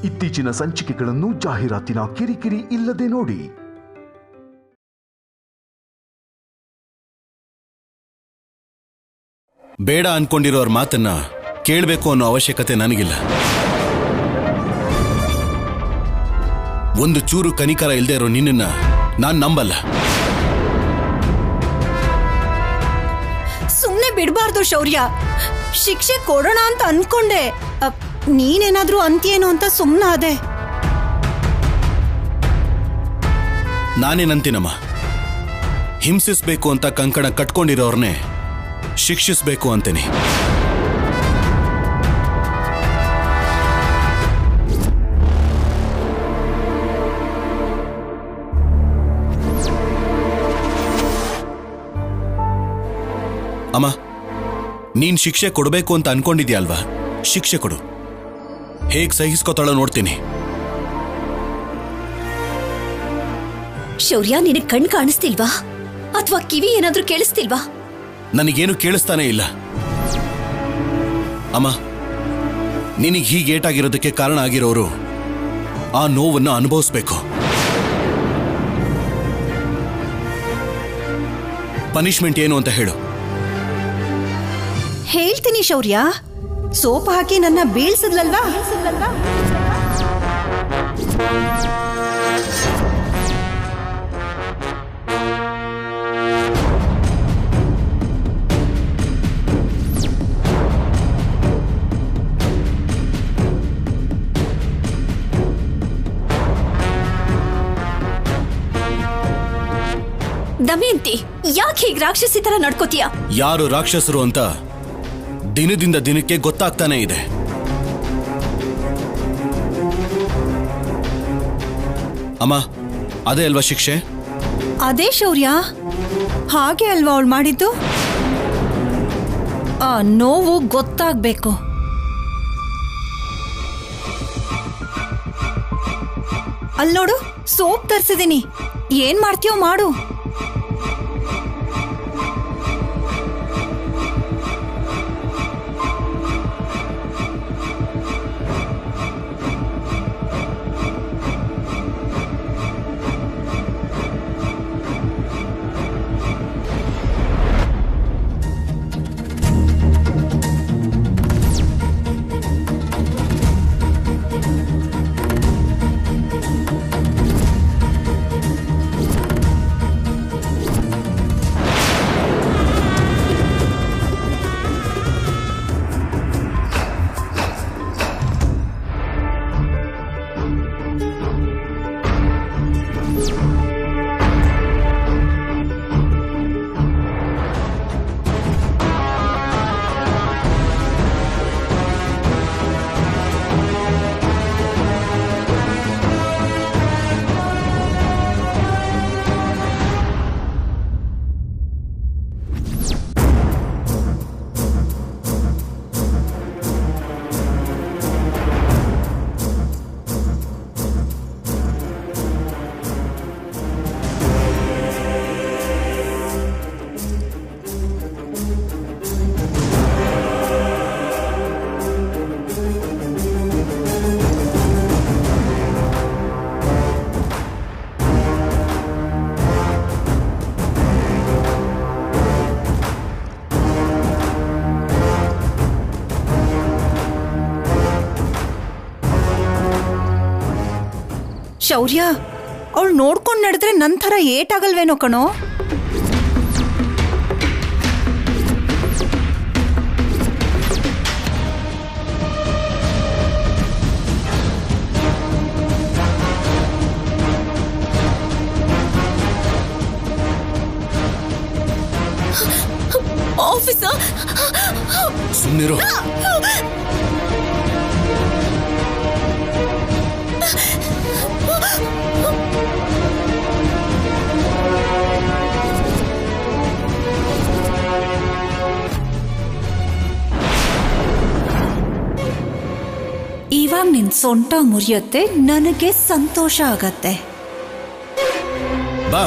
ಇತ್ತೀಚಿನ ಸಂಚಿಕೆಗಳನ್ನು ಜಾಹೀರಾತಿನ ಕಿರಿಕಿರಿ ಇಲ್ಲದೆ ನೋಡಿ. ಬೇಡ ಅನ್ಕೊಂಡಿರೋರ್ ಮಾತನ್ನ ಕೇಳಬೇಕು ಅನ್ನೋ ಅವಶ್ಯಕತೆ ನನಗಿಲ್ಲ. ಒಂದು ಚೂರು ಕನಿಕರ ಇಲ್ಲದೆ ಇರೋ ನಿನ್ನನ್ನ ನಾನ್ ನಂಬಲ್ಲ. ಸುಮ್ನೆ ಬಿಡಬಾರ್ದು ಶೌರ್ಯ. ಶಿಕ್ಷೆ ಕೊಡೋಣ ಅಂತ ಅನ್ಕೊಂಡೆ. ನೀನೇನಾದ್ರೂ ಅಂತೀಯೇನೋ ಅಂತ ಸುಮ್ಮನಾದೆ. ನಾನೇನಂತೀನಮ್ಮ, ಹಿಂಸಿಸ್ಬೇಕು ಅಂತ ಕಂಕಣ ಕಟ್ಕೊಂಡಿರೋರ್ನೇ ಶಿಕ್ಷಿಸ್ಬೇಕು ಅಂತೀನಿ. ಅಮ್ಮ, ನೀನ್ ಶಿಕ್ಷೆ ಕೊಡಬೇಕು ಅಂತ ಅನ್ಕೊಂಡಿದ್ಯಾ ಅಲ್ವಾ? ಶಿಕ್ಷೆ ಕೊಡು. ಹೇಗ್ ಸಹಿಸ್ಕೋತಾಳ ನೋಡ್ತೀನಿ. ಶೌರ್ಯ, ನಿನಗೆ ಕಣ್ ಕಾಣಿಸ್ತಿಲ್ವಾ? ಅಥವಾ ಕಿವಿ ಏನಾದ್ರೂ ಕೇಳಿಸ್ತಿಲ್ವಾ? ನನಗೇನು ಕೇಳಿಸ್ತಾನೆ ಇಲ್ಲ. ಅಮ್ಮ, ನಿನಗೆ ಹೀಗೇಟಾಗಿರೋದಕ್ಕೆ ಕಾರಣ ಆಗಿರೋರು ಆ ನೋವನ್ನು ಅನುಭವಿಸ್ಬೇಕು. ಪನಿಷ್ಮೆಂಟ್ ಏನು ಅಂತ ಹೇಳು. ಹೇಳ್ತೀನಿ ಶೌರ್ಯ. ಸೋಪ್ ಹಾಕಿ ನನ್ನ ಬೀಳ್ಸದ್ಲಲ್ವಾ? ದಮಯಂತಿ, ಯಾಕೆ ಹೀಗೆ ರಾಕ್ಷಸಿ ತರ ನಡ್ಕೋತೀಯ? ಯಾರು ರಾಕ್ಷಸರು ಅಂತ ದಿನದಿಂದ ದಿನಕ್ಕೆ ಗೊತ್ತಾಗ್ತಾನೆ ಇದೆ. ಅಮ್ಮ, ಅದೇ ಅಲ್ವಾ ಶಿಕ್ಷೆ? ಅದೇ ಶೌರ್ಯ, ಹಾಗೆ ಅಲ್ವಾ ಅವಳು ಮಾಡಿದ್ದು? ಆ ನೋವು ಗೊತ್ತಾಗ್ಬೇಕು. ಅಲ್ಲಿ ನೋಡು, ಸೋಪ್ ತರಿಸಿದೀನಿ. ಏನ್ ಮಾಡ್ತೀಯೋ ಮಾಡು. ಶೌರ್ಯ, ಅವಳು ನೋಡ್ಕೊಂಡು ನಡೆದ್ರೆ ನನ್ನ ಥರ ಏಟಾಗಲ್ವೇನೋ ಕಣೋ. ಆಫೀಸರ್, ಸುಮ್ಮನಿರು. ಇವಾಗ ನಿನ್ ಸೊಂಟ ಮುರಿಯತ್ತೆ, ನನಗೆ ಸಂತೋಷ ಆಗತ್ತೆ. ಬಾ.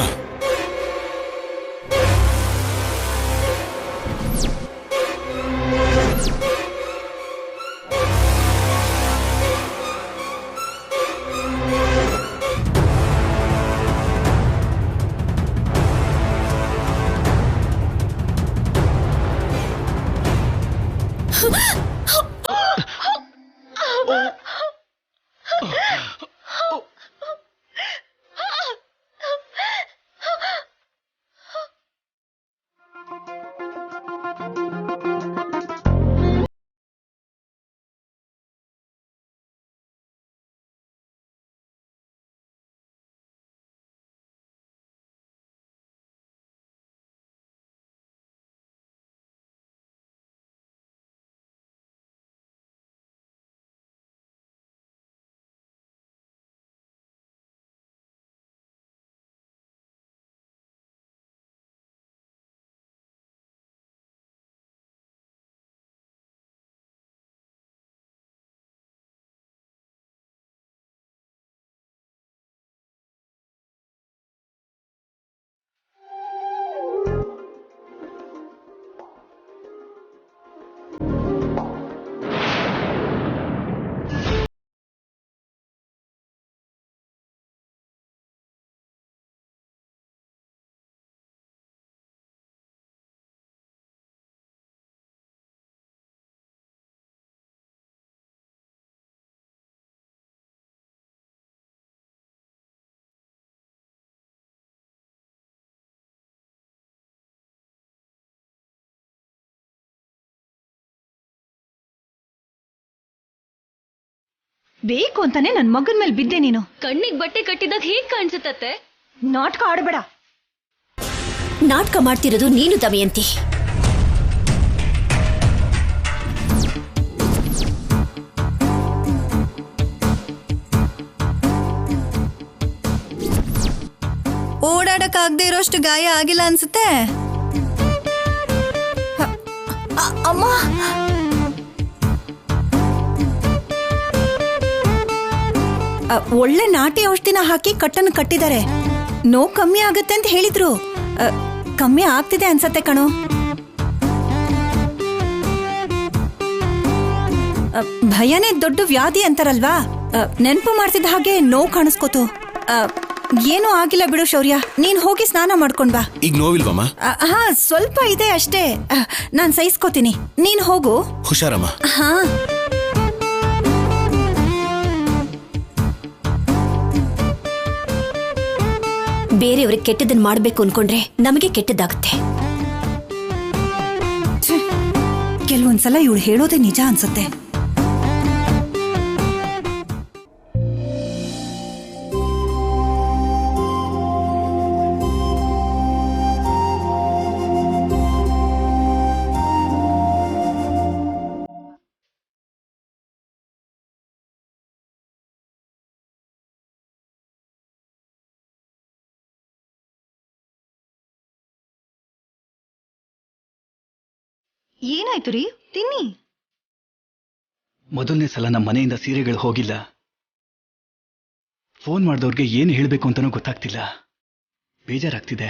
ಬೇಕು ಅಂತಾನೆ ನನ್ ಮಗನ್ ಮೇಲೆ ಬಿದ್ದೆ ನೀನು. ಕಣ್ಣಿಗೆ ಬಟ್ಟೆ ಕಟ್ಟಿದಾಗ ಹೇಗ್ ಕಾಣಿಸುತ್ತೆ? ನಾಟಕ ಆಡಬೇಡ. ನಾಟಕ ಮಾಡ್ತಿರೋದು ನೀನು ದಮಯಂತಿ. ಓಡಾಡಕ್ ಆಗದೆ ಇರೋಷ್ಟು ಗಾಯ ಆಗಿಲ್ಲ ಅನ್ಸುತ್ತೆ. ಅಮ್ಮ, ಒಳ್ಳೆ ನಾಟಿ ಔಷಧಿನ ಹಾಕಿ ಕಟ್ಟನ್ನು ಕಟ್ಟಿದ್ದಾರೆ. ನೋವು ಕಮ್ಮಿ ಆಗುತ್ತೆ ಅಂತ ಹೇಳಿದ್ರು. ಕಮ್ಮಿ ಆಗ್ತಿದೆ ಅನ್ಸತ್ತೆ ಕಣೋ. ಭಯನೇ ದೊಡ್ಡ ವ್ಯಾಧಿ ಅಂತಾರಲ್ವಾ, ನೆನಪು ಮಾಡ್ತಿದ್ದ ಹಾಗೆ ನೋವು ಕಾಣಿಸ್ಕೋತು. ಏನೂ ಆಗಿಲ್ಲ ಬಿಡು ಶೌರ್ಯ, ನೀನ್ ಹೋಗಿ ಸ್ನಾನ ಮಾಡ್ಕೊಂಡ್ ಬಾ. ಈಗ ನೋವಿಲ್ವಮ್ಮ? ಹಾ, ಸ್ವಲ್ಪ ಇದೆ ಅಷ್ಟೇ, ನಾನ್ ಸಹಿಸ್ಕೋತೀನಿ. ನೀನ್ ಹೋಗು. ಹುಷಾರಮ್ಮ. ಹಾ. ಬೇರೆಯವ್ರಿಗೆ ಕೆಟ್ಟದನ್ನ ಮಾಡ್ಬೇಕು ಅನ್ಕೊಂಡ್ರೆ ನಮಗೆ ಕೆಟ್ಟದ್ದಾಗುತ್ತೆ. ಕೆಲವೊಂದ್ಸಲ ಇವಳು ಹೇಳೋದೇ ನಿಜ ಅನ್ಸುತ್ತೆ. ಏನಾಯ್ತು ರೀ? ತಿನ್ನಿ. ಮೊದಲನೇ ಸಲ ನಮ್ಮ ಮನೆಯಿಂದ ಸೀರೆಗಳು ಹೋಗಿಲ್ಲ. ಫೋನ್ ಮಾಡಿದವ್ರಿಗೆ ಏನು ಹೇಳಬೇಕು ಅಂತಾನೂ ಗೊತ್ತಾಗ್ತಿಲ್ಲ. ಬೇಜಾರಾಗ್ತಿದೆ.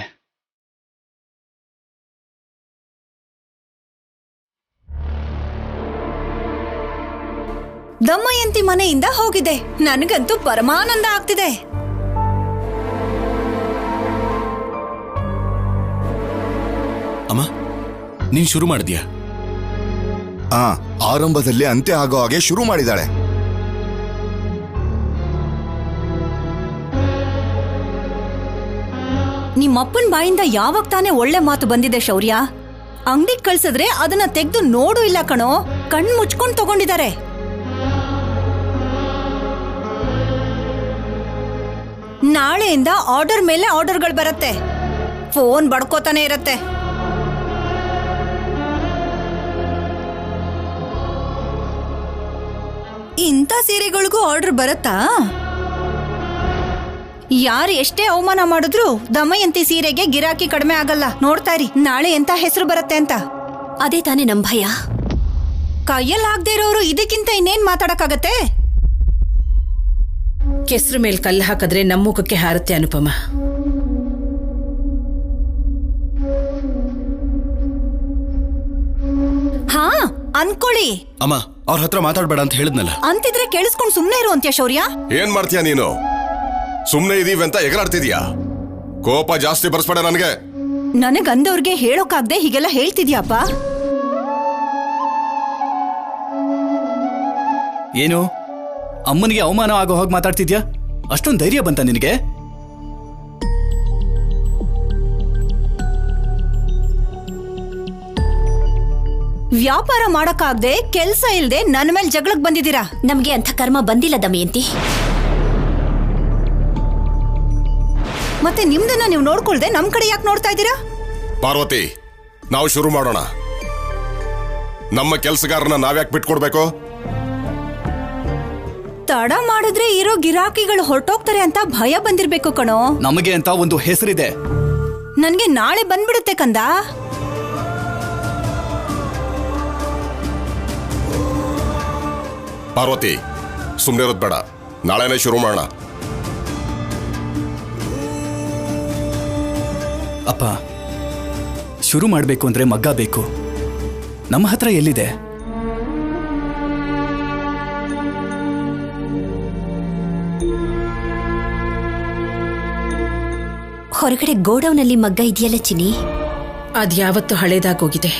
ದಮಯಂತಿ ಮನೆಯಿಂದ ಹೋಗಿದೆ. ನನಗಂತೂ ಪರಮಾನಂದ ಆಗ್ತಿದೆ. ಅಮ್ಮ, ನೀನ್ ಶುರು ಮಾಡಿದ್ಯಾ? ಆರಂಭದಲ್ಲಿ ಅಂತ್ಯ ಆಗೋ ಹಾಗೆ ಶುರು ಮಾಡಿದಾಳೆ. ನಿಮ್ಮಪ್ಪನ್ ಬಾಯಿಂದ ಯಾವಾಗ ತಾನೇ ಒಳ್ಳೆ ಮಾತು ಬಂದಿದೆ ಶೌರ್ಯ? ಅಂಗಡಿಗೆ ಕಳ್ಸಿದ್ರೆ ಅದನ್ನ ತೆಗೆದು ನೋಡು ಇಲ್ಲ ಕಣೋ, ಕಣ್ ಮುಚ್ಕೊಂಡ್ ತಗೊಂಡಿದ್ದಾರೆ. ನಾಳೆಯಿಂದ ಆರ್ಡರ್ ಮೇಲೆ ಆರ್ಡರ್ಗಳು ಬರುತ್ತೆ. ಫೋನ್ ಬಡ್ಕೋತಾನೆ ಇರತ್ತೆ. ಇಂಥ ಸೀರೆಗಳಿಗೂ ಆರ್ಡರ್ ಬರುತ್ತಾ? ಯಾರು ಎಷ್ಟೇ ಅವಮಾನ ಮಾಡಿದ್ರು ದಮಯಂತಿ ಸೀರೆಗೆ ಗಿರಾಕಿ ಕಡಿಮೆ ಆಗಲ್ಲ. ನೋಡ್ತಾ ಇರಿ, ನಾಳೆ ಎಂತ ಹೆಸರು ಬರುತ್ತೆ ಅಂತ. ಅದೇ ತಾನೇ ನಮ್ ಭಯ. ಕೈಯಲ್ಲಿ ಆಗದೆ ಇರೋರು ಇದಕ್ಕಿಂತ ಇನ್ನೇನ್ ಮಾತಾಡಕ್ಕಾಗತ್ತೆ? ಕೆಸರು ಮೇಲೆ ಕಲ್ಲು ಹಾಕಿದ್ರೆ ನಮ್ಮ ಮುಖಕ್ಕೆ ಹಾರುತ್ತೆ ಅನುಪಮ. ಹಾ, ಅನ್ಕೊಳ್ಳಿ. ಅಮ್ಮ, ಅವ್ರ ಹತ್ರ ಮಾತಾಡ್ಬೇಡ ಅಂತ ಹೇಳಿದ್ನಲ್ಲ. ಅಂತಿದ್ರೆ ಕೇಳಿಸ್ಕೊಂಡು ಸುಮ್ನೆ ಇರು ಅಂತ್ಯ ಶೌರ್ಯ. ಏನ್ ಮಾಡ್ತೀಯ ನೀನು? ಸುಮ್ನೆ ಇದೀವಿ ಅಂತ ಎಗರಾಡ್ತಿದ್ಯಾ? ಕೋಪ ಜಾಸ್ತಿ ಬರ್ಸ್ಬೇಡ ನನಗೆ. ನನಗಂದವ್ರಿಗೆ ಹೇಳೋಕಾಗ್ದೆ ಹೀಗೆಲ್ಲ ಹೇಳ್ತಿದ್ಯಾಪ್ಪ? ಏನು ಅಮ್ಮನಿಗೆ ಅವಮಾನ ಆಗೋ ಹೋಗಿ ಮಾತಾಡ್ತಿದ್ಯಾ? ಅಷ್ಟೊಂದು ಧೈರ್ಯ ಬಂತ ನಿನಗೆ? ವ್ಯಾಪಾರ ಮಾಡಕ್ಕಾಗ್ದೆ ಕೆಲ್ಸ ಇಲ್ದೆ ನನ್ನ ಮೇಲೆ ಜಗಳಕ್ ಬಂದಿದ್ದೀರಾ. ನಮ್ಗೆ ಅಂಥ ಕರ್ಮ ಬಂದಿಲ್ಲ ದಮಯಂತಿ. ಮತ್ತೆ ನಿಮ್ದನ್ನ ನೀವು ನೋಡ್ಕೊಳ್ದೆ ನಮ್ ಕಡೆ ಯಾಕೆ ನೋಡ್ತಾ ಇದ್ದೀರಾ? ಪಾರ್ವತಿ, ನಾವು ಶುರು ಮಾಡೋಣ. ನಮ್ಮ ಕೆಲಸಗಾರನ ನಾವ್ಯಾಕೆ ಬಿಟ್ಕೊಡ್ಬೇಕು? ತಡ ಮಾಡಿದ್ರೆ ಇರೋ ಗಿರಾಕಿಗಳು ಹೊರಟೋಗ್ತಾರೆ ಅಂತ ಭಯ ಬಂದಿರ್ಬೇಕು ಕಣೋ. ನಮಗೆ ಅಂತ ಒಂದು ಹೆಸರಿದೆ. ನನ್ಗೆ ನಾಳೆ ಬಂದ್ಬಿಡುತ್ತೆ ಕಂದ. ಪಾರ್ವತಿ, ಸುಮ್ಮನೆ ಇರೋದು ಬೇಡ, ನಾಳೆನೇ ಶುರು ಮಾಡೋಣ. ಅಪ್ಪ, ಶುರು ಮಾಡಬೇಕು ಅಂದ್ರೆ ಮಗ್ಗ ಬೇಕು. ನಮ್ಮ ಹತ್ರ ಎಲ್ಲಿದೆ? ಹೊರಗಡೆ ಗೋಡೌನಲ್ಲಿ ಮಗ್ಗ ಇದೆಯಲ್ಲ ಚಿನಿ. ಅದ್ಯಾವತ್ತು ಹಳೇದಾಗೋಗಿದೆ.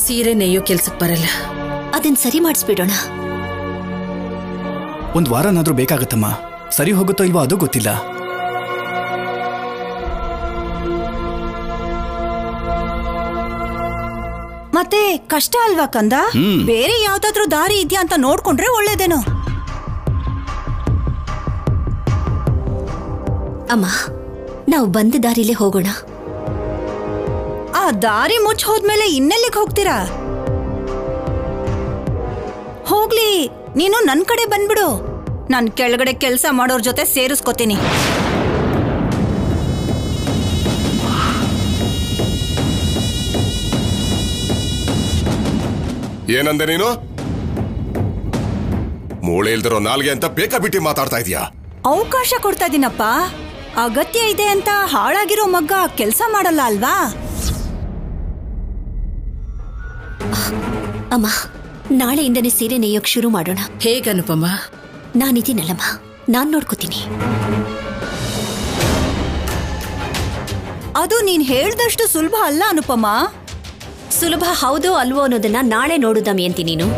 ಸೀರೆ ನೇಯೋ ಕೆಲ್ಸಕ್ಕೆ ಬರಲ್ಲ. ಅದನ್ನ ಸರಿ ಮಾಡಿಸ್ಬಿಡೋಣ. ಒಂದು ವಾರನಾದ್ರೂ ಬೇಕಾಗತ್ತಮ್ಮ. ಸರಿ ಹೋಗುತ್ತೋ ಇಲ್ವೋ ಅದು ಗೊತ್ತಿಲ್ಲ. ಮತ್ತೆ ಕಷ್ಟ ಅಲ್ವಾ ಕಂದ? ಬೇರೆ ಯಾವ್ದಾದ್ರೂ ದಾರಿ ಇದೆಯಾ ಅಂತ ನೋಡ್ಕೊಂಡ್ರೆ ಒಳ್ಳೇದೇನೋ. ಅಮ್ಮ, ನಾವು ಬಂದ ದಾರಿಲೇ ಹೋಗೋಣ. ಆ ದಾರಿ ಮುಚ್ಚ ಹೋದ್ಮೇಲೆ ಇನ್ನೆಲ್ಲಿಗೆ ಹೋಗ್ತೀರಾ? ಹೋಗ್ಲಿ, ನೀನು ನನ್ ಕಡೆ ಬಂದ್ಬಿಡು. ನಾನ್ ಕೆಳಗಡೆ ಕೆಲ್ಸ ಮಾಡೋರ್ ಜೊತೆ ಸೇರಿಸ್ಕೋತೀನಿ. ಏನಂದೆ ನೀನು? ಮೂಳೆ ಇಲ್ದಿರೋ ನಾಲ್ಗೆ ಅಂತ ಬೇಕಾಬಿಟ್ಟಿ ಮಾತಾಡ್ತಾ ಇದೀಯಾ? ಅವಕಾಶ ಕೊಡ್ತಾ ಇದೀನಪ್ಪ. ಅಗತ್ಯ ಇದೆ ಅಂತ ಹಾಳಾಗಿರೋ ಮಗ್ಗ ಕೆಲ್ಸ ಮಾಡಲ್ಲ ಅಲ್ವಾ? ಅಮ್ಮ, ನಾಳೆಯಿಂದನೇ ಸೀರೆ ನೇಯೋಕ್ ಶುರು ಮಾಡೋಣ. ಹೇಗನುಪಮ? ನಾನಿದ್ದೀನಲ್ಲಮ್ಮ, ನಾನ್ ನೋಡ್ಕೋತೀನಿ. ಅದು ನೀನ್ ಹೇಳ್ದಷ್ಟು ಸುಲಭ ಅಲ್ಲ ಅನುಪಮ. ಸುಲಭ ಹೌದೋ ಅಲ್ವೋ ಅನ್ನೋದನ್ನ ನಾಳೆ ನೋಡು ದಮಯಂತಿ ನೀನು.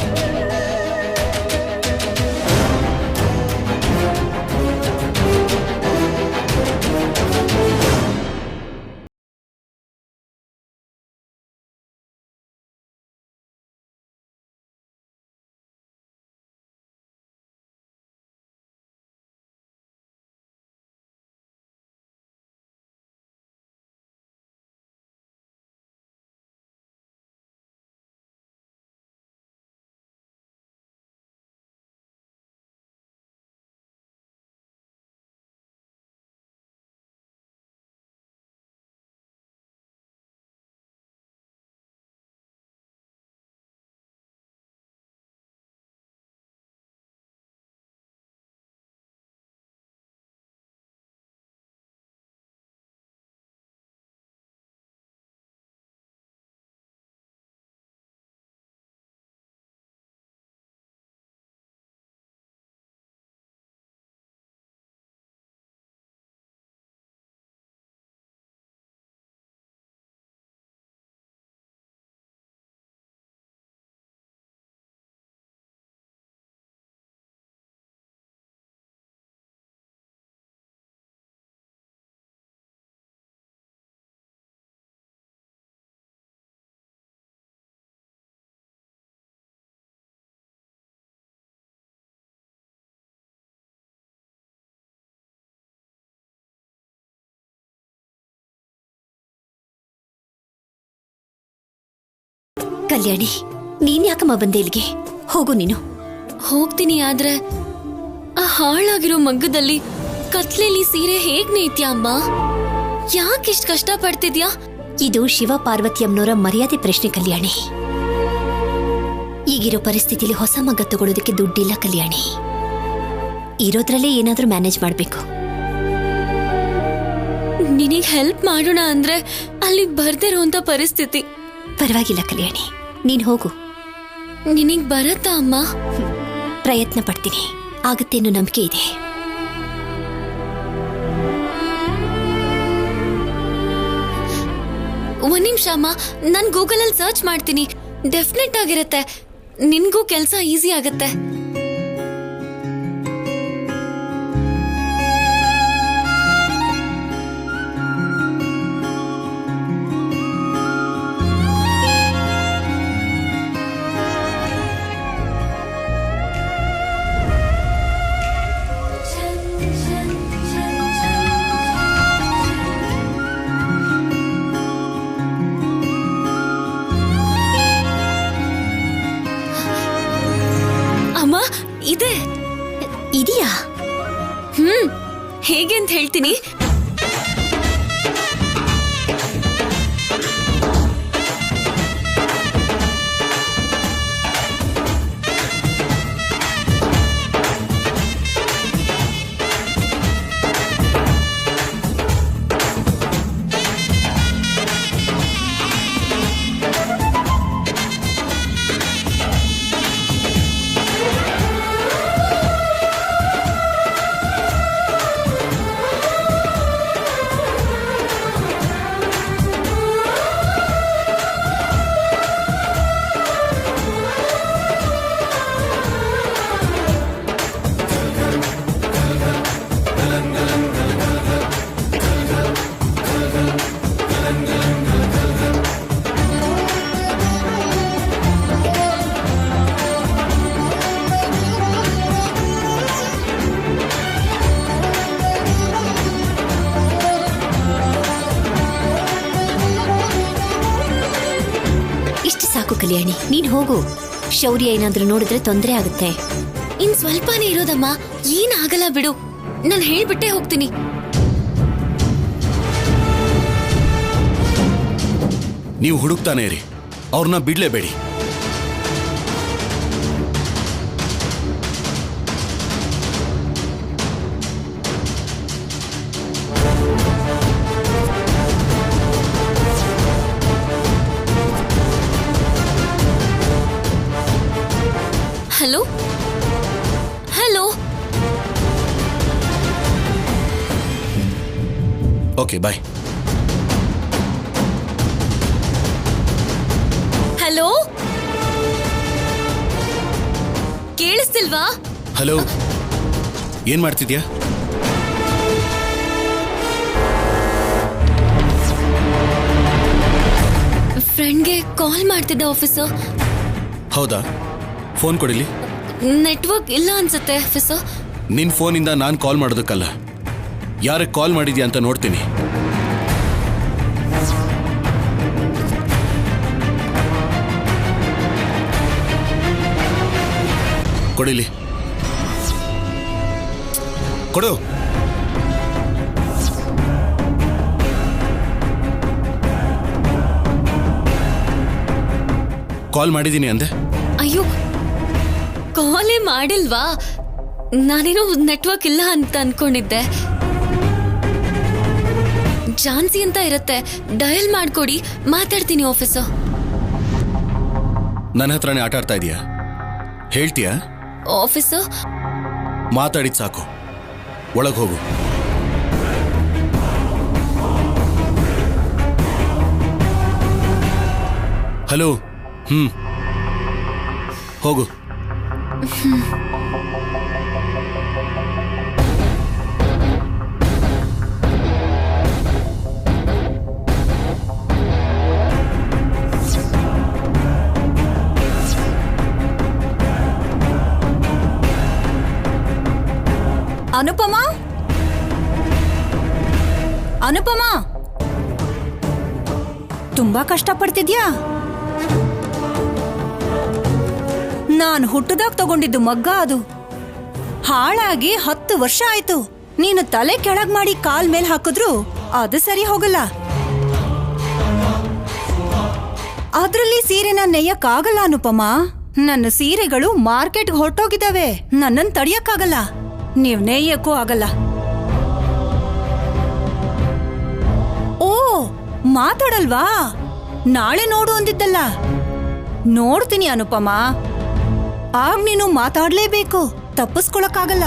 ಕಲ್ಯಾಣಿ, ನೀನ್ ಯಾಕಮ್ಮ ಬಂದೆ ಇಲ್ಲಿಗೆ? ಹೋಗು ನೀನು. ಹೋಗ್ತೀನಿ, ಆದ್ರೆ ಆ ಹಾಳಾಗಿರೋ ಮಗ್ಗದಲ್ಲಿ ಕತ್ಲೆಲಿ ಸೀರೆ ಹೇಗ್ ನೇಯ್ತ್ಯಾ ಅಮ್ಮ? ಯಾಕಿಷ್ಟು ಕಷ್ಟ ಪಡ್ತಿದ್ಯಾ? ಇದು ಶಿವ ಪಾರ್ವತಿಯಮ್ಮನವರ ಮರ್ಯಾದೆ ಪ್ರಶ್ನೆ ಕಲ್ಯಾಣಿ. ಈಗಿರೋ ಪರಿಸ್ಥಿತಿಲಿ ಹೊಸ ಮಗ್ಗ ತಗೊಳ್ಳೋದಕ್ಕೆ ದುಡ್ಡಿಲ್ಲ ಕಲ್ಯಾಣಿ. ಇರೋದ್ರಲ್ಲೇ ಏನಾದ್ರೂ ಮ್ಯಾನೇಜ್ ಮಾಡ್ಬೇಕು. ನಿನಗ್ ಹೆಲ್ಪ್ ಮಾಡೋಣ ಅಂದ್ರೆ ಅಲ್ಲಿ ಬರ್ದಿರೋಂತ ಪರಿಸ್ಥಿತಿ. ಪರವಾಗಿಲ್ಲ ಕಲ್ಯಾಣಿ, ನೀನ್ ಹೋಗು. ನಿನಗ್ ಬರತ್ತಾ ಅಮ್ಮ? ಪ್ರಯತ್ನ ಪಡ್ತೀನಿ, ಆಗತ್ತೆ ಅನ್ನೋ ನಂಬಿಕೆ ಇದೆ. ಒಂದ್ ನಿಮಿಷ ಅಮ್ಮ, ನಾನ್ ಗೂಗಲ್ ಅಲ್ಲಿ ಸರ್ಚ್ ಮಾಡ್ತೀನಿ. ಡೆಫಿನೆಟ್ ಆಗಿರತ್ತೆ. ನಿನ್ಗೂ ಕೆಲ್ಸ ಈಸಿ ಆಗತ್ತೆ. ಇದೆಯಾ? ಹೇಗೆ ಅಂತ ಹೇಳ್ತೀನಿ. ಕಲ್ಯಾಣಿ, ನೀನ್ ಹೋಗು. ಶೌರ್ಯ ಏನಾದ್ರೂ ನೋಡಿದ್ರೆ ತೊಂದರೆ ಆಗುತ್ತೆ. ಇನ್ ಸ್ವಲ್ಪನೇ ಇರೋದಮ್ಮ, ಏನಾಗಲ್ಲ ಬಿಡು. ನಾನು ಹೇಳ್ಬಿಟ್ಟೆ ಹೋಗ್ತೀನಿ. ನೀವು ಹುಡುಕ್ತಾನೆ ಇರಿ, ಅವ್ರನ್ನ ಬಿಡ್ಲೇಬೇಡಿ. Hello hello. Okay, bye. Hello, ಕೇಳಿಸ್ತಿಲ್ವಾ? ಹಲೋ, ಏನ್ ಮಾಡ್ತಿದ್ಯಾ? ಫ್ರೆಂಡ್ಗೆ ಕಾಲ್ ಮಾಡ್ತಿದ್ದೆ ಆಫೀಸರ್. ಹೌದಾ? ಫೋನ್ ಕೊಡಿಲಿ. ನೆಟ್ವರ್ಕ್ ಇಲ್ಲ ಅನ್ಸುತ್ತೆ ಆಫೀಸರ್. ನಿನ್ ಫೋನಿಂದ ನಾನು ಕಾಲ್ ಮಾಡೋದಕ್ಕಲ್ಲ, ಯಾರಿಗೆ ಕಾಲ್ ಮಾಡಿದ್ಯಾ ಅಂತ ನೋಡ್ತೀನಿ. ಕೊಡಿಲಿ, ಕೊಡು. ಕಾಲ್ ಮಾಡಿದ್ದೀನಿ ಅಂದೆ. ಅಯ್ಯೋ, ಕಾಲೇ ಮಾಡಿಲ್ವಾ? ನಾನೇನೋ ನೆಟ್ವರ್ಕ್ ಇಲ್ಲ ಅಂತ ಅನ್ಕೊಂಡಿದ್ದೆ. ಝಾನ್ಸಿ ಅಂತ ಇರುತ್ತೆ, ಡಯಲ್ ಮಾಡ್ಕೊಡಿ, ಮಾತಾಡ್ತೀನಿ ಆಫೀಸರ್. ನನ್ನ ಹತ್ರನೇ ಆಟ ಆಡ್ತಾ ಇದೀಯಾ? ಹೇಳ್ತೀಯಾ? ಆಫೀಸರ್, ಮಾತಾಡಿದ್ ಸಾಕು, ಒಳಗೆ ಹೋಗು. ಹಲೋ. ಹೋಗು. ಅನುಪಮಾ, ಅನುಪಮಾ, ತುಂಬಾ ಕಷ್ಟಪಡ್ತಿದ್ಯಾ? ನಾನು ಹುಟ್ಟದಾಗ ತಗೊಂಡಿದ್ದು ಮಗ್ಗ ಅದು. ಹಾಳಾಗಿ 10 ವರ್ಷ ಆಯ್ತು. ನೀನು ತಲೆ ಕೆಳಗ್ ಮಾಡಿ ಕಾಲ್ ಮೇಲ್ ಹಾಕಿದ್ರು ಅದು ಸರಿ ಹೋಗಲ್ಲ. ಅದ್ರಲ್ಲಿ ಸೀರೆನ ನೆಯ್ಯಕ್ಕಾಗಲ್ಲ ಅನುಪಮಾ. ನನ್ನ ಸೀರೆಗಳು ಮಾರ್ಕೆಟ್ಗೆ ಹೊರಟೋಗಿದ್ದಾವೆ. ನನ್ನನ್ನು ತಡಿಯಕ್ಕಾಗಲ್ಲ, ನೀವ್ ನೆಯ್ಯಕ್ಕೂ ಆಗಲ್ಲ. ಓ, ಮಾತಾಡಲ್ವಾ? ನಾಳೆ ನೋಡು ಅಂದಿದ್ದಲ್ಲ. ನೋಡ್ತೀನಿ ಅನುಪಮಾ. ಆಗ ನೀನು ಮಾತಾಡ್ಲೇಬೇಕು, ತಪ್ಪಿಸ್ಕೊಳಕ್ಕಾಗಲ್ಲ.